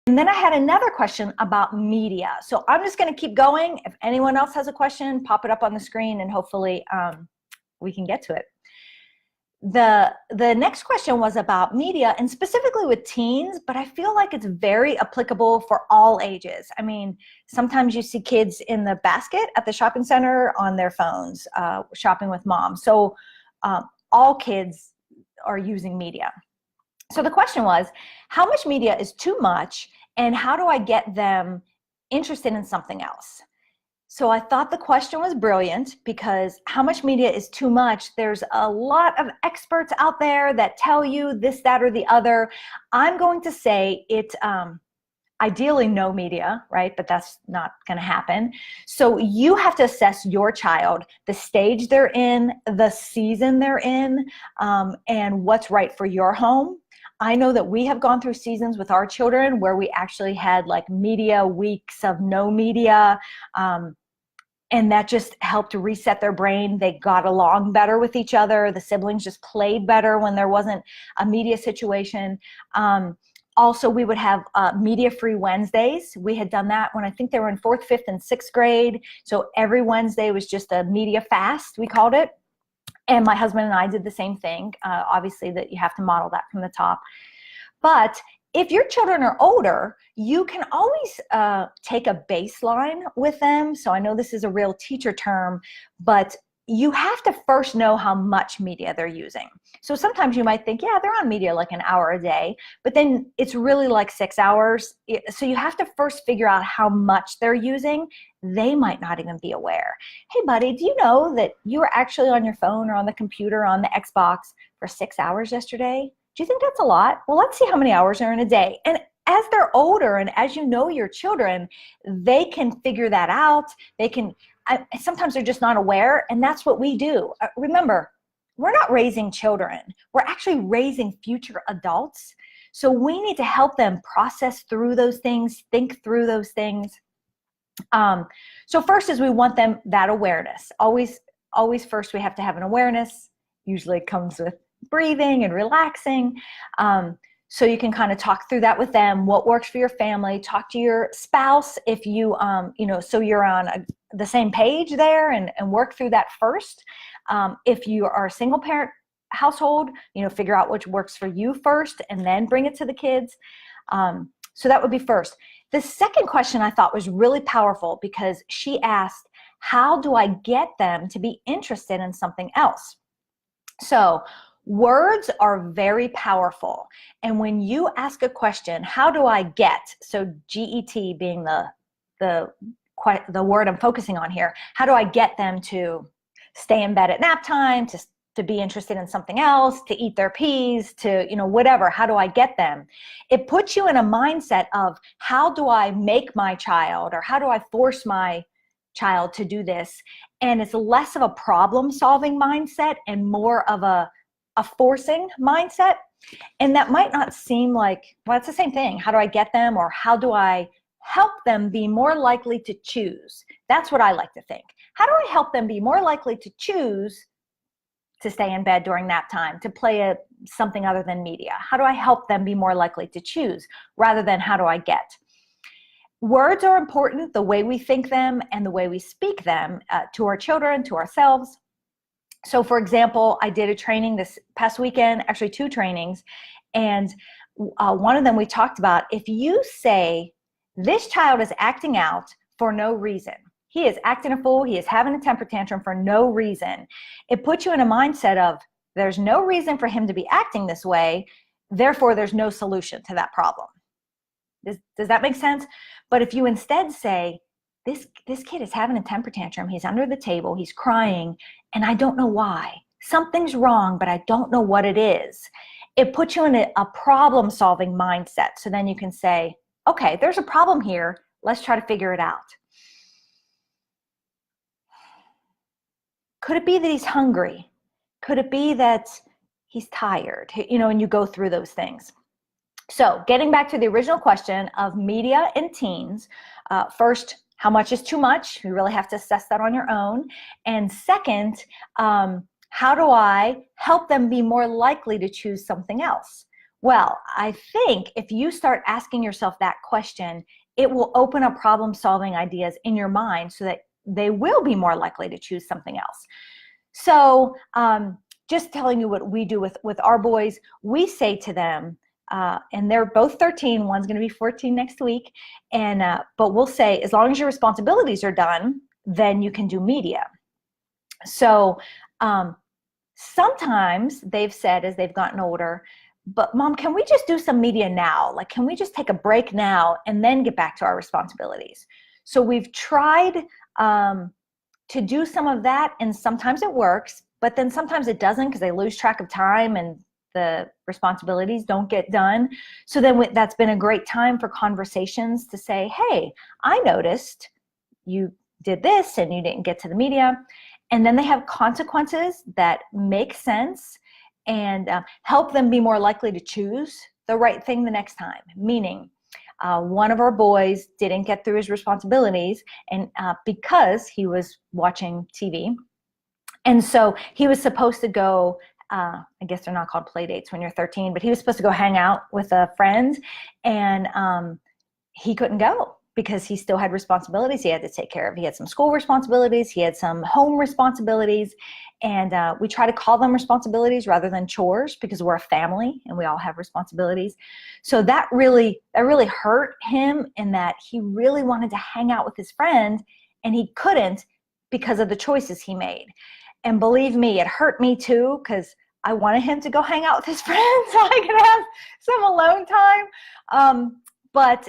And then I had another question about media. So I'm just going to keep going. If anyone else has a question, pop it up on the screen and hopefully we can get to it. The next question was about media and specifically with teens, but I feel like it's very applicable for all ages. I mean, sometimes you see kids in the basket at the shopping center on their phones, shopping with mom. So all kids are using media. So the question was, how much media is too much and how do I get them interested in something else? So I thought the question was brilliant because how much media is too much? There's a lot of experts out there that tell you this, that, or the other. I'm going to say it, ideally no media, right? But that's not going to happen. So you have to assess your child, the stage they're in, the season they're in, and what's right for your home. I know that we have gone through seasons with our children where we actually had like media weeks of no media, and that just helped to reset their brain. They got along better with each other. The siblings just played better when there wasn't a media situation. Also, we would have media-free Wednesdays. We had done that when I think they were in 4th, 5th, and 6th grade. So every Wednesday was just a media fast, we called it. And my husband and I did the same thing. Obviously, that you have to model that from the top. But if your children are older, you can always take a baseline with them. So I know this is a real teacher term, but you have to first know how much media they're using. So sometimes you might think, yeah, they're on media like an hour a day, but then it's really like 6 hours. So you have to first figure out how much they're using. They might not even be aware. Hey, buddy, do you know that you were actually on your phone or on the computer or on the Xbox for 6 hours yesterday? Do you think that's a lot? Well, let's see how many hours are in a day. And as they're older and as you know your children, they can figure that out. Sometimes they're just not aware, and that's what we do. Remember, we're not raising children. We're actually raising future adults. So we need to help them process through those things, think through those things. So first is we want them that awareness. Always first we have to have an awareness. Usually it comes with breathing and relaxing. So you can kind of talk through that with them, what works for your family, talk to your spouse if you, so you're on the same page there and work through that first. If you are a single parent household, figure out which works for you first and then bring it to the kids. So that would be first. The second question I thought was really powerful because she asked, how do I get them to be interested in something else? So words are very powerful. And when you ask a question, how do I get, so GET being the word I'm focusing on here, how do I get them to stay in bed at nap time, to be interested in something else, to eat their peas, to, whatever, how do I get them? It puts you in a mindset of how do I make my child or how do I force my child to do this? And it's less of a problem-solving mindset and more of a forcing mindset. And that might not seem like, well, it's the same thing. How do I get them or how do I help them be more likely to choose? That's what I like to think. How do I help them be more likely to choose to stay in bed during nap time, to play something other than media? How do I help them be more likely to choose rather than how do I get? Words are important, the way we think them and the way we speak them to our children, to ourselves. So for example, I did a training this past weekend, actually 2 trainings, and one of them we talked about, if you say, this child is acting out for no reason, he is acting a fool, he is having a temper tantrum for no reason, it puts you in a mindset of, there's no reason for him to be acting this way, therefore there's no solution to that problem. Does that make sense? But if you instead say, this kid is having a temper tantrum, he's under the table, he's crying, and I don't know why. Something's wrong, but I don't know what it is. It puts you in a problem-solving mindset. So then you can say, okay, there's a problem here. Let's try to figure it out. Could it be that he's hungry? Could it be that he's tired? And you go through those things. So getting back to the original question of media and teens, first, how much is too much? You really have to assess that on your own. And second, how do I help them be more likely to choose something else? Well, I think if you start asking yourself that question, it will open up problem-solving ideas in your mind so that they will be more likely to choose something else. So just telling you what we do with our boys, we say to them, and they're both 13, one's going to be 14 next week, and but we'll say, as long as your responsibilities are done, then you can do media. So sometimes they've said, as they've gotten older, but Mom, can we just do some media now? Like, can we just take a break now and then get back to our responsibilities? So we've tried to do some of that, and sometimes it works, but then sometimes it doesn't because they lose track of time and the responsibilities don't get done. So then that's been a great time for conversations to say, hey, I noticed you did this and you didn't get to the media. And then they have consequences that make sense and help them be more likely to choose the right thing the next time. Meaning, one of our boys didn't get through his responsibilities, and because he was watching TV. And so he was supposed to go, I guess they're not called play dates when you're 13, but he was supposed to go hang out with a friend, and he couldn't go because he still had responsibilities he had to take care of. He had some school responsibilities, he had some home responsibilities, and we try to call them responsibilities rather than chores because we're a family and we all have responsibilities. So that really hurt him, in that he really wanted to hang out with his friend and he couldn't because of the choices he made. And believe me, it hurt me too, because I wanted him to go hang out with his friends so I could have some alone time. But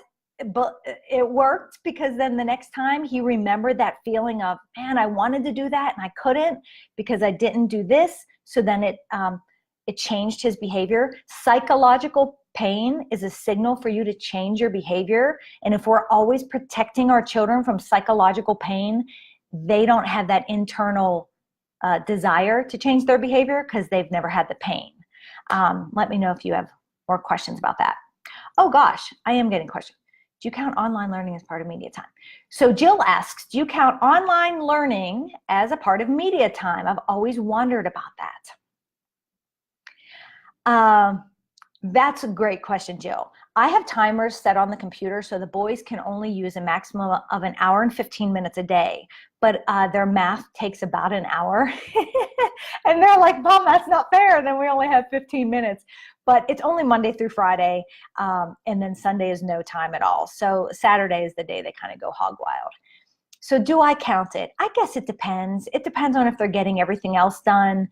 it worked, because then the next time he remembered that feeling of, man, I wanted to do that and I couldn't because I didn't do this. So then it changed his behavior. Psychological pain is a signal for you to change your behavior. And if we're always protecting our children from psychological pain, they don't have that internal desire to change their behavior because they've never had the pain. Let me know if you have more questions about that. Oh gosh, I am getting questions. Do you count online learning as part of media time? So Jill asks, do you count online learning as a part of media time? I've always wondered about that. That's a great question, Jill. I have timers set on the computer so the boys can only use a maximum of an hour and 15 minutes a day, but their math takes about an hour. And they're like, Mom, that's not fair. Then we only have 15 minutes. But it's only Monday through Friday, and then Sunday is no time at all. So Saturday is the day they kind of go hog wild. So do I count it? I guess it depends. It depends on if they're getting everything else done.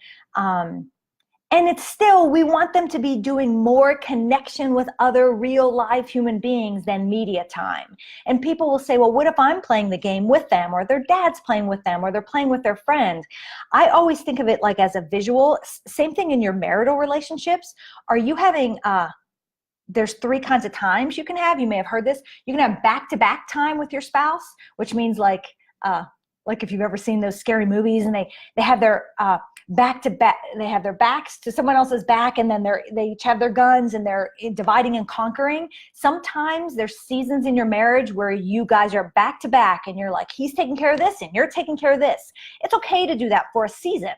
And it's still, we want them to be doing more connection with other real live human beings than media time. And people will say, well, what if I'm playing the game with them, or their dad's playing with them, or they're playing with their friend? I always think of it like as a visual. Same thing in your marital relationships. Are you having, there's 3 kinds of times you can have. You may have heard this. You can have back-to-back time with your spouse, which means like if you've ever seen those scary movies and they have their back to back, they have their backs to someone else's back, and then they each have their guns and they're dividing and conquering. Sometimes there's seasons in your marriage where you guys are back to back and you're like, he's taking care of this and you're taking care of this. It's okay to do that for a season.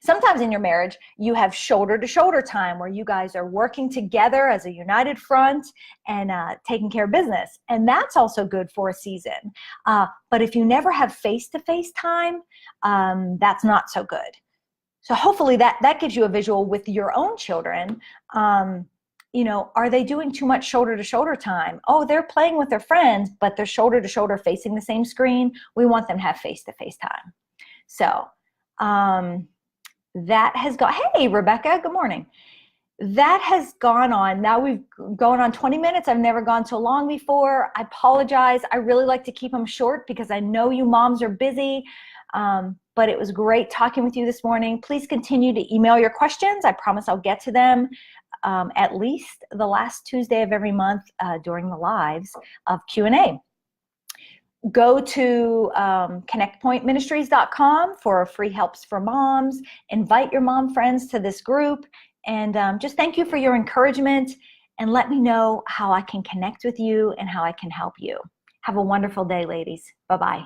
Sometimes in your marriage, you have shoulder to shoulder time where you guys are working together as a united front and taking care of business. And that's also good for a season. But if you never have face-to-face time, that's not so good. So hopefully that gives you a visual with your own children. You know, are they doing too much shoulder to shoulder time? Oh, they're playing with their friends, but they're shoulder to shoulder facing the same screen. We want them to have face-to-face time. So, that has gone, hey, Rebecca, good morning. That has gone on. Now we've gone on 20 minutes. I've never gone so long before. I apologize. I really like to keep them short because I know you moms are busy. But it was great talking with you this morning. Please continue to email your questions. I promise I'll get to them at least the last Tuesday of every month during the lives of Q&A. Go to connectpointministries.com for free helps for moms. Invite your mom friends to this group. And just thank you for your encouragement. And let me know how I can connect with you and how I can help you. Have a wonderful day, ladies. Bye-bye.